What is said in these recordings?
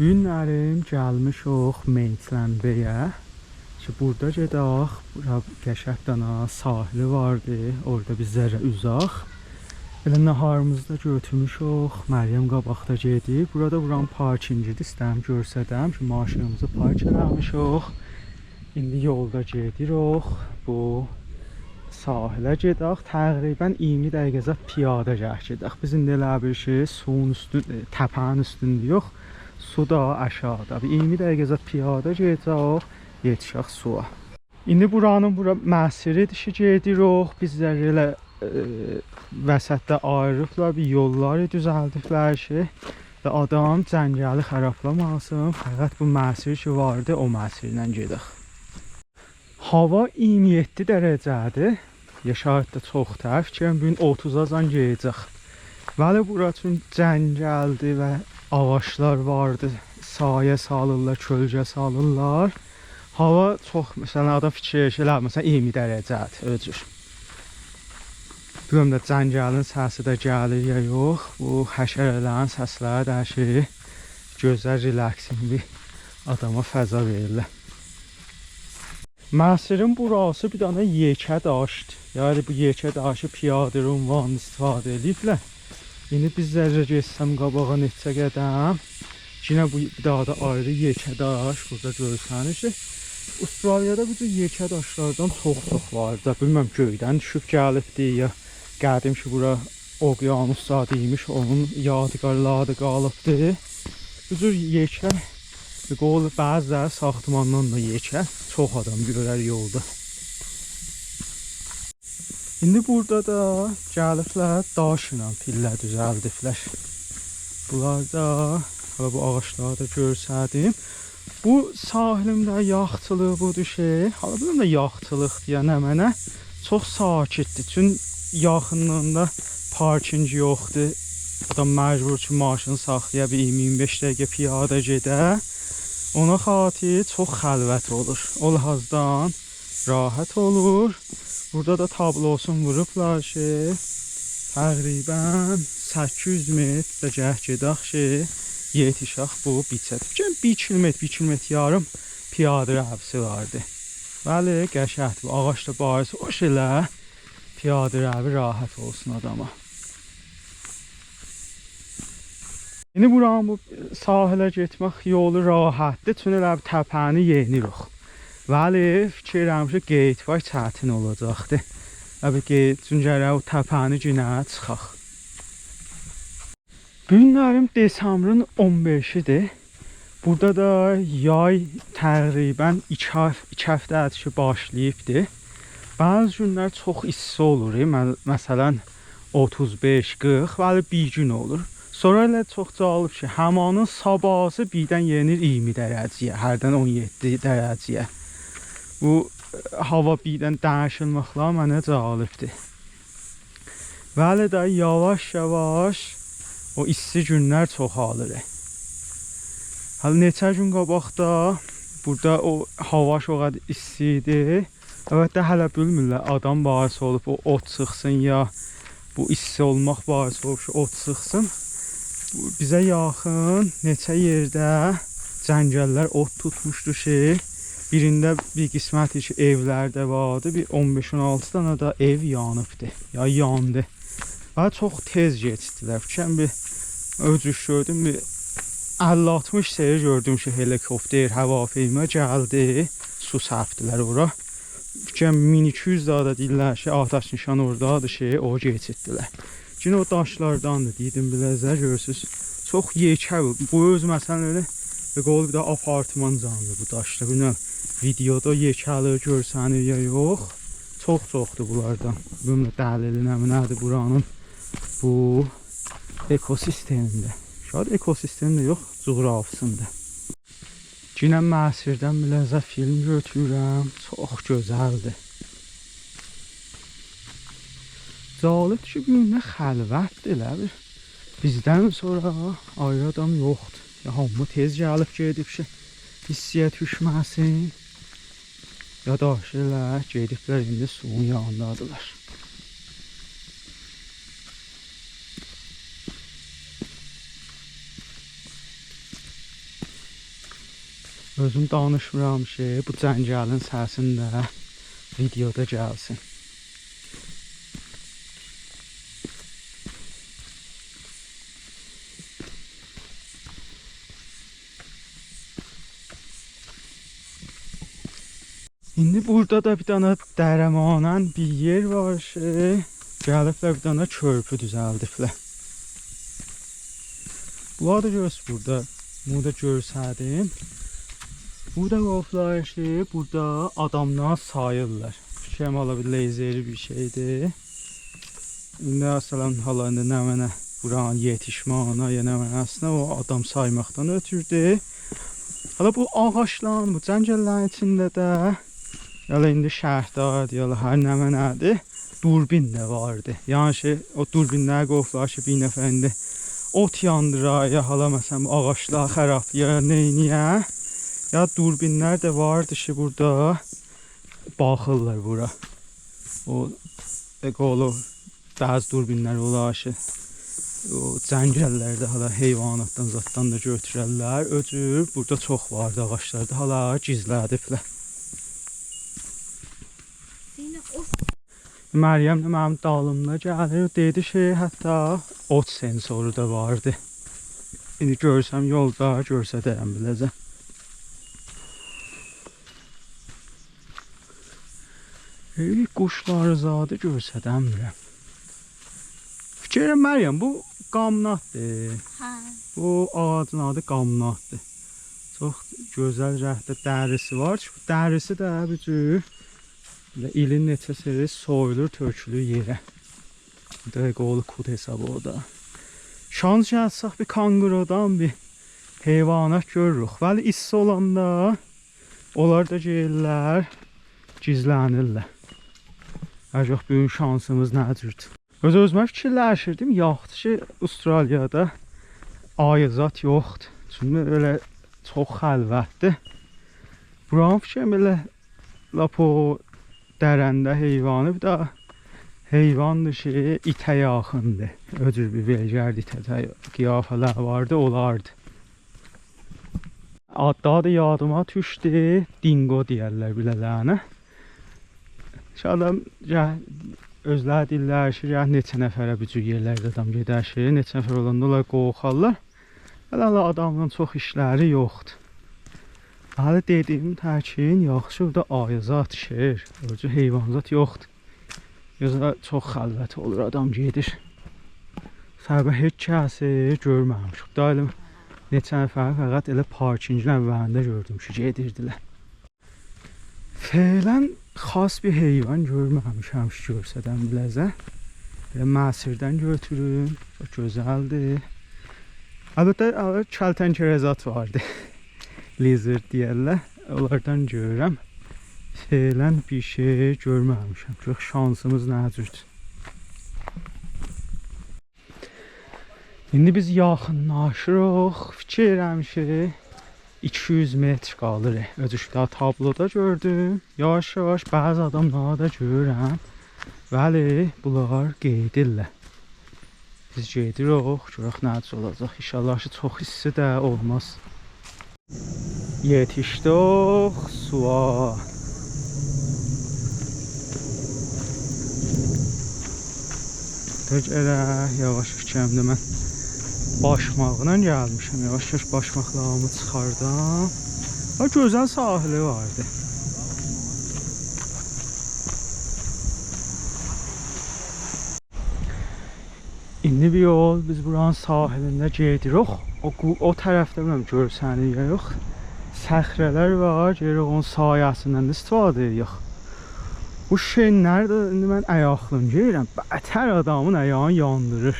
Günlərim gəlmişik Maitland-Bay'ə. Burada gedək. Bura qəşəng dana sahili vardı. Orada bizlərə uzaq. Elə naharımızda götürmüşük. Məryəm qabaqda gedib. Burada buranın parkingidir. İstəyirəm görsədəm ki, maşınımızı park eləmişik. İndi yolda gedirik. Bu sahilə gedək. Təqribən 20 dəqiqə piyada gedək. Biz indi elə bir şey suyun üstündə, təpənin üstündəyik. Su da aşağıda. 20 dəqiqə piyada gedək, yetişək suya. İndi buranın məsiridir ki, gedirik. Bizlər elə vəsətdə ayrılıblar, bir yolları düzəldiblər ki, adam cəngəli xarablamasın. Fəqət bu məsir ki vardı, o məsirlə gedək. Hava 27 dərəcədir. Yaşayıb da çox tərs ki, bugün 30-a gedəcək. Vəli bura üçün cəngəldir və ağaçlar vardı. Sayə salırlar, kölgə salırlar. Hava çox, məsələn, adam fikirləşir, məsələn, 20 dərəcədir, öcür. Bilməm də cəngəlin səsi də gəlir ya yox. Bu həşərələrin səsləri də hər şeyi gözəl, relaxing bir adama fəza verirlər. Məsirin burası bir dana yekə daşdır. Yəni bu yekə daşı piyadə ünvanı istifadə ediblər. İndi bizlərcə geçsəm qabağa neçə qədəm. Yine bu daha da ayrı yekə daş burada görsənir. Avustraliyada bu yekə daşlardan çox var da. Bilməm göydən düşüb gəlibdi ya qədim ki bura okyanusdaymış, onun yadigarları qalıbdı. Bu cür yekə qol bəziləri saxtamandan da yekə. Çox adam görər yolda. İndi burada da gəliblər daşla pillə düzəldiblər. Bunlar da bu ağaçları da görsədim. Bu sahilimdə yaxçılıq budur şey. Hala bilməm də yaxçılıq deyən mənə çox sakitdir. Çünki yaxınlığında parking yoxdur. Adam məcbur ki maşını saxlaya bir 20-25 dəqiqə piyada gedə. Ona xatir çox xəlvət olur. O lazdan rahat olur. Burada da tablosunu vurublar ki təqribən 800 metr gedək ki yetişək bu biçədir. 1 kilometr, 1 kilometr yarım piyada rəvsi vardı. Bəli, qəşəngdir. Bu ağaçda barisi hoş elə piyada rəvi rahat olsun adama. İndi buranın bu sahilə getmək yolu rahatdır. Çünki elə bir təpəni yenirik. Bəli, fikirlərim ki, qeydvay çətin olacaqdır. Çünki o təpəni günə çıxaq. Günlərim desembrın 15-idir. Burada da yay təqribən 2 həftədir ki başlayıbdır. Bəzi günlər çox isti olur. Məsələn 35-40, bəli bir gün olur. Sonra elə çox cəlib ki, həmanın sabahı birdən yenir 20 dərəcəyə, hərdən 17 dərəcəyə. Bu hava birdən dəyişilməklə mənə cəlibdir. Bəli də yavaş-yavaş o isti günlər çoxalır. Hələ neçə gün qabaqda burada o hava çox isti idi. Əlbəttə hələ bilmirlər adam bahis olub o ot çıxsın ya bu isti olmaq bahis olub ki ot çıxsın. Bizə yaxın neçə yerdə cəngəllər ot tutmuşdu ki, birində bir qisməti ki evlərdə vardı, bir 15-16 dənə də ev yanıbdı, ya yandı. Və çox tez geçdilər. Fikirəm bir öcüş gördüm, bir 50-60 seyir gördüm ki helikopter, havafiymə gəldi, su səpdilər ora. Fikirəm 1200 da deyirlər ki, atəş nişan oradadır ki, o geçirdilər. Yine o daşlardandır, deydim biləcək, görürsünüz. Çox yekə, bu öz məsələn elə qol bir də apartman canlı bu daşda. Bilməm, videoda yekəli görsənir ya yox. Çox-çoxdur bunlardan. Bilməm, dəlili nədir buranın bu ekosistemində. Şayad ekosistemində yox, coğrafisində. Yine məsirdən biləcək film götürürəm. Çox gözəldir. Cəlibdir ki, bir xəlvətdir elə bir. Bizdən sonra ayrı adam yoxdur. Ya hamı tez gəlib gedib ki, hissiyə düşməsin. Ya da elə gediblər indi suyun yanındadılar. Özüm danışmıram ki, bu cəngəlin səsini də videoda gəlsin. İndi burada da bir dənə dərəmanən bir yer var ki, gəliblər bir dənə körpü düzəldiblər. Bunlar da görürsünüz burada. Bunu da görsədim. Burada qoflar ki, burada adamlar sayırlar. Fikrim ola bir lezeri bir şeydir. İndi aslında hala indi nə mənə buranın yetişmağına, ya nə mənə aslında o adam saymaqdan ötürdü. Hala bu ağaçların, bu cəngəllərin içində də ya indi şəhərdardır, ya hər nə mənədir, durbin də vardı. Yəni ki, o durbinlər qoflar ki, bir nəfər indi ot yandırar, ya hala məsələn ağaçlar xərablayır, neyniyə. Ya durbinlər də vardı ki, burada baxırlar bura. O qolu bəzi durbinlər olar ki, o cəngəllərdə hala heyvanatdan, zatdan da götürərlər. Öcür, burada çox vardı ağaçlarda, hala gizlədiblər. Məryəm də mənim dalımda gəlir, dedi ki, hətta ot sensoru da vardı. İndi görsəm yolda, görsədərəm biləcəm. Quşları zadı görsədəmirəm. Fikirəm Məryəm, bu qamnatdır. Hə. Bu ağacın adı qamnatdır. Çox gözəl rəhtdə dərisi var. Bu dərisi də bir cür ilin neçəsi soyulur, tökülür yerə. Dəqiq oğlu kud hesabı o da. Şans gəlsək bir kangurodan bir heyvanat görürük. Vəli issi olanda onlar da gəlirlər, gizlənirlər. Acaq böyün şansımız nədirdir? Öz-özümə fikirləşirdim, yaxşı ki, Avustraliyada ayızat yoxdur. Çünki öyle çox xəlvətdir. Buranın fikrim elə lap o dərəndə heyvanı, bir də heyvandır ki, itə yaxındır. Öcür bir belgərdi, itə qiyafələr vardı, olardı. Adda da yadıma düşdü, dingo deyərlər bilələnə. Şadam özləri deyirlər ki, neçə nəfərə bir cür yerlərdə adam gedər ki, neçə nəfər olanda onlar qorxarlar. Hələ adamdan çox işləri yoxdur. Hələ dediyim təkin, yaxşı burada ayızat, şer, ölçü heyvanzat yoxdur. Yoxsa çox xəlvət olur, adam gedir. Səbəb heç kəsi görməmişik. Daim neçə nəfər fəqət elə parkingin əvvəlində gördüm ki, gedirdilər. Fələn xas bir heyvan görməmişəm ki, görsədəm biləzə. Belə məsirdən götürün, çox gözəldir. Əlbəttə, kəltənkərəzat vardı. Lizard deyərlər, onlardan görürəm. Fələn bir şey görməmişəm. Çox şansımız nəcürdür. İndi biz yaxınlaşırıq. Fikirəm ki, 200 metr qalır. Özüşdə tabloda gördüm. Yavaş-yavaş bəzi adamları da görürəm. Bəli, bunlar qeydirlər. Biz gedirik, görək nədir olacaq. İnşallah ki, çox hissi də olmaz. Yetişdik suya. Tək elə yavaş fikrimdə mən başmaqla gəlmişəm. Yavaş-yavaş başmaqlarımı çıxardım. Gözəl sahili vardı. İndi bir yol biz buranın sahilində gedirik. O tərəfdə bilməm görsəniz ya yox. Səxrələr var, gedirik onun sayəsindən istifadə edirik. Bu şenlər də indi mən ayaqlım gəlirəm. Bətər adamın ayağını yandırır.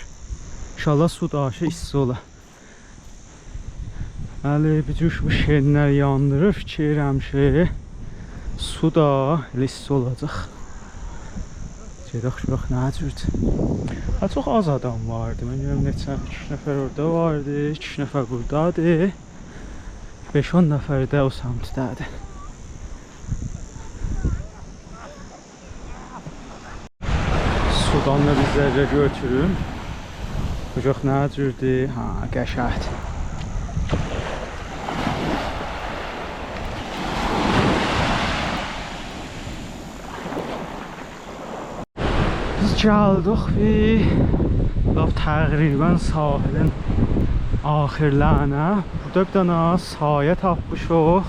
İnşallah su daşı issi ola. Bəli, bir cür bu şenlər yandırır. Fikirəm ki, su da elə issi olacaq. Gedək nə cürdür. Çox az adam vardı. Mən görüm neçə 2 nəfər orada vardı, 2 nəfər buradadır. 5-10 nəfər də o səmtdədir. Sudan da bizlərlə götürüm. Bucaq nə cürdür? Ha, qəşəhdir. Gəldik bir lap təqribən sahilin axirlərinə. Burada bir dənə sayə tapmışıq.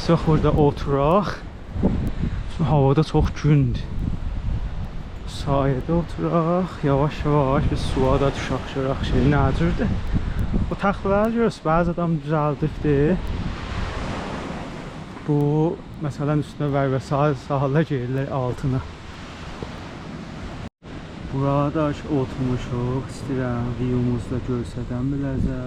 Sıx burada oturaq. Çünki havada çox gündür. Sayədə oturaq. Yavaş-yavaş bir suya da düşək görək şey necədir. Bu taxtaları görürsünüz, bəzi adam düzəldibdir. Bu məsələn üstünə və sahildə geyirlər altına. Burada oturmuşuq. İstəyirəm view'umuzu da görsədəm biləcə.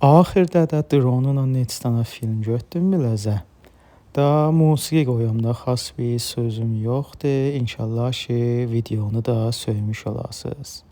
Axırda da dronla neçə dənə film götürdüm biləcə. Da musiqi qoyum da xas bir sözüm yoxdur. İnşallah ki videonu da söymüş olasınız.